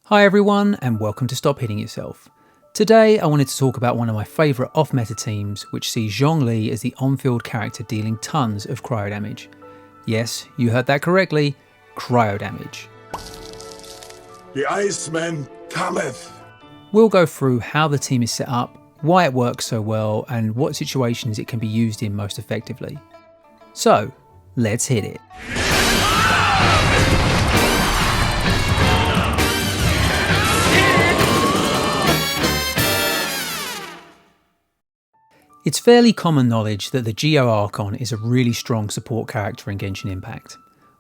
Hi everyone, and welcome to Stop Hitting Yourself. Today I wanted to talk about one of my favourite off-meta teams, which sees Zhongli as the on-field character dealing tons of cryo damage. Yes, you heard that correctly, cryo damage. The Iceman cometh! We'll go through how the team is set up, why it works so well, and what situations it can be used in most effectively. So, let's hit it. It's fairly common knowledge that the Geo Archon is a really strong support character in Genshin Impact.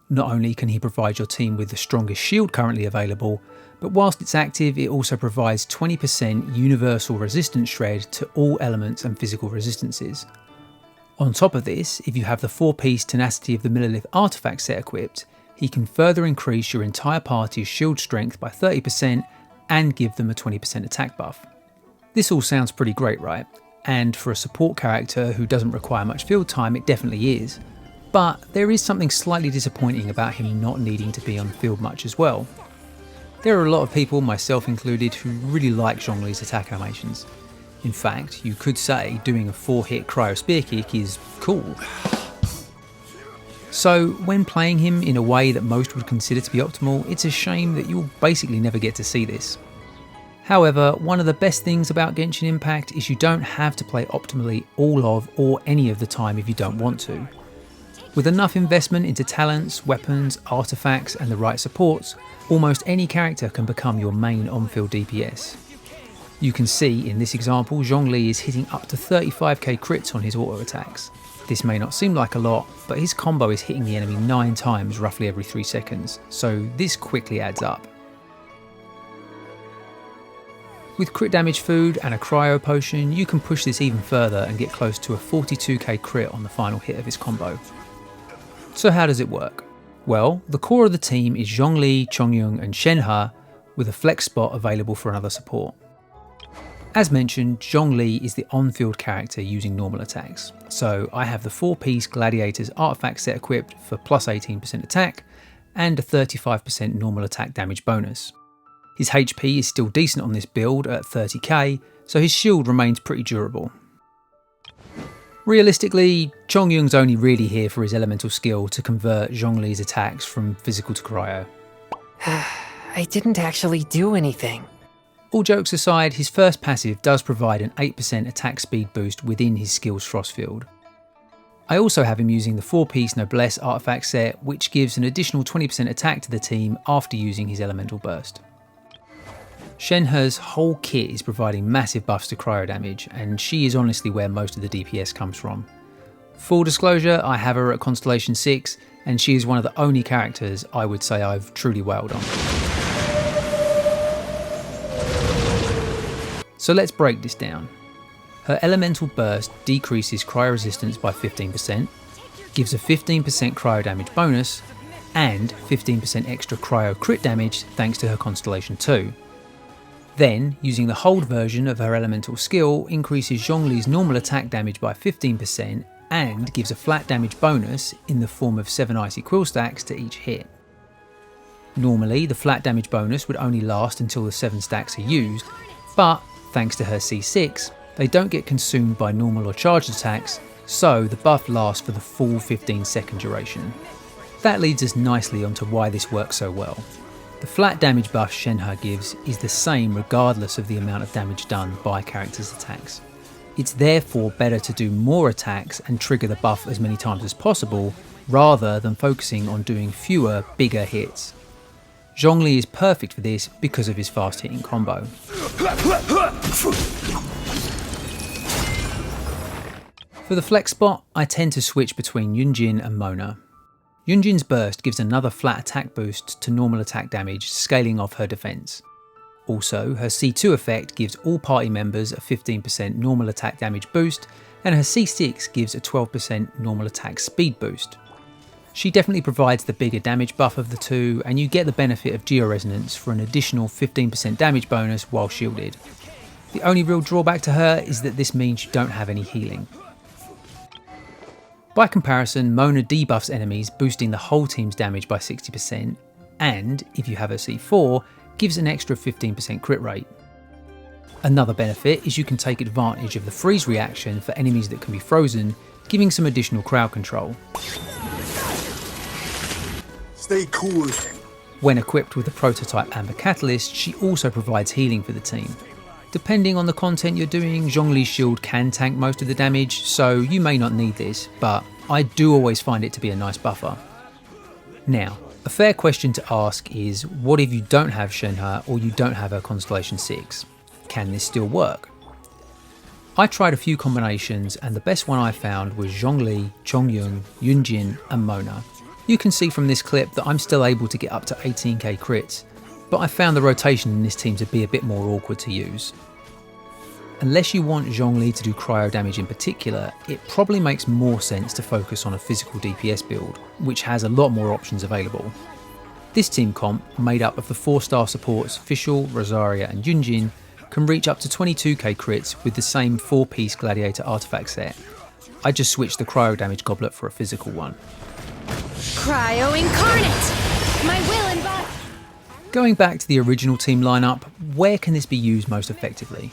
Not only can he provide your team with the strongest shield currently available, but whilst it's active it also provides 20% universal resistance shred to all elements and physical resistances. On top of this, if you have the 4-piece Tenacity of the Millelith artifact set equipped, he can further increase your entire party's shield strength by 30% and give them a 20% attack buff. This all sounds pretty great, right? And for a support character who doesn't require much field time, it definitely is. But there is something slightly disappointing about him not needing to be on field much as well. There are a lot of people, myself included, who really like Zhongli's attack animations. In fact, you could say doing a 4-hit cryo spear kick is cool. So when playing him in a way that most would consider to be optimal, it's a shame that you'll basically never get to see this. However, one of the best things about Genshin Impact is you don't have to play optimally all of or any of the time if you don't want to. With enough investment into talents, weapons, artifacts and the right supports, almost any character can become your main on-field DPS. You can see in this example Zhongli is hitting up to 35k crits on his auto attacks. This may not seem like a lot, but his combo is hitting the enemy 9 times roughly every 3 seconds, so this quickly adds up. With crit damage food and a cryo potion, you can push this even further and get close to a 42k crit on the final hit of his combo. So how does it work? Well, the core of the team is Zhongli, Chongyun and Shenhe, with a flex spot available for another support. As mentioned, Zhongli is the on-field character using normal attacks, so I have the 4-piece Gladiator's artifact set equipped for plus 18% attack and a 35% normal attack damage bonus. His HP is still decent on this build at 30k, so his shield remains pretty durable. Realistically, Chongyun's only really here for his elemental skill to convert Zhongli's attacks from physical to cryo. I didn't actually do anything. All jokes aside, his first passive does provide an 8% attack speed boost within his skill's frost field. I also have him using the 4-piece Noblesse artifact set, which gives an additional 20% attack to the team after using his elemental burst. Shenhe's whole kit is providing massive buffs to cryo damage, and she is honestly where most of the DPS comes from. Full disclosure, I have her at Constellation 6, and she is one of the only characters I would say I've truly wailed on. So let's break this down. Her elemental burst decreases cryo resistance by 15%, gives a 15% cryo damage bonus, and 15% extra cryo crit damage thanks to her Constellation 2. Then, using the hold version of her elemental skill, increases Zhongli's normal attack damage by 15% and gives a flat damage bonus in the form of 7 icy quill stacks to each hit. Normally, the flat damage bonus would only last until the 7 stacks are used, but thanks to her C6, they don't get consumed by normal or charged attacks, so the buff lasts for the full 15-second duration. That leads us nicely onto why this works so well. The flat damage buff Shenhe gives is the same regardless of the amount of damage done by a character's attacks. It's therefore better to do more attacks and trigger the buff as many times as possible, rather than focusing on doing fewer, bigger hits. Zhongli is perfect for this because of his fast hitting combo. For the flex spot, I tend to switch between Yun Jin and Mona. Yun Jin's burst gives another flat attack boost to normal attack damage, scaling off her defense. Also, her C2 effect gives all party members a 15% normal attack damage boost, and her C6 gives a 12% normal attack speed boost. She definitely provides the bigger damage buff of the two, and you get the benefit of Georesonance for an additional 15% damage bonus while shielded. The only real drawback to her is that this means you don't have any healing. By comparison, Mona debuffs enemies, boosting the whole team's damage by 60%, and, if you have a C4, gives an extra 15% crit rate. Another benefit is you can take advantage of the freeze reaction for enemies that can be frozen, giving some additional crowd control. Stay cool. When equipped with the prototype Amber Catalyst, she also provides healing for the team. Depending on the content you're doing, Zhongli's shield can tank most of the damage, so you may not need this, but I do always find it to be a nice buffer. Now, a fair question to ask is, what if you don't have Shenhe or you don't have her Constellation 6? Can this still work? I tried a few combinations and the best one I found was Zhongli, Chongyun, Yun Jin and Mona. You can see from this clip that I'm still able to get up to 18k crits, but I found the rotation in this team to be a bit more awkward to use. Unless you want Zhongli to do cryo damage in particular, it probably makes more sense to focus on a physical DPS build, which has a lot more options available. This team comp, made up of the 4-star supports Fischl, Rosaria and Yun Jin, can reach up to 22k crits with the same 4-piece Gladiator artifact set. I just switched the cryo damage goblet for a physical one. Cryo incarnate! My will and body. Going back to the original team lineup, where can this be used most effectively?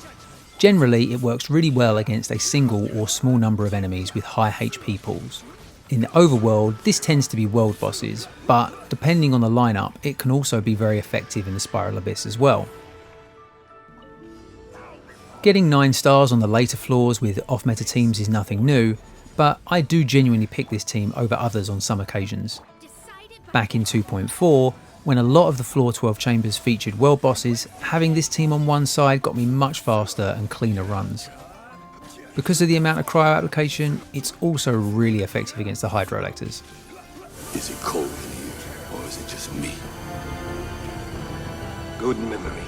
Generally, it works really well against a single or small number of enemies with high HP pools. In the overworld, this tends to be world bosses, but depending on the lineup, it can also be very effective in the Spiral Abyss as well. Getting 9 stars on the later floors with off-meta teams is nothing new, but I do genuinely pick this team over others on some occasions. Back in 2.4, when a lot of the floor 12 chambers featured world bosses, having this team on one side got me much faster and cleaner runs. Because of the amount of cryo application, it's also really effective against the Hydroelectors. Is it cold in here, or is it just me? Good memory.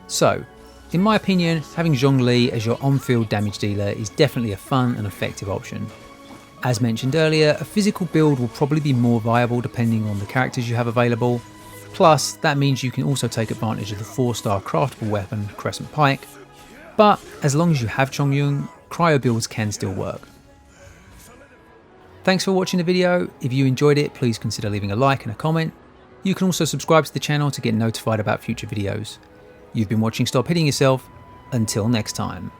So, in my opinion, having Zhongli as your on-field damage dealer is definitely a fun and effective option. As mentioned earlier, a physical build will probably be more viable depending on the characters you have available. Plus, that means you can also take advantage of the 4-star craftable weapon Crescent Pike. But as long as you have Chongyun, cryo builds can still work. Thanks for watching the video. If you enjoyed it, please consider leaving a like and a comment. You can also subscribe to the channel to get notified about future videos. You've been watching Stop Hitting Yourself. Until next time.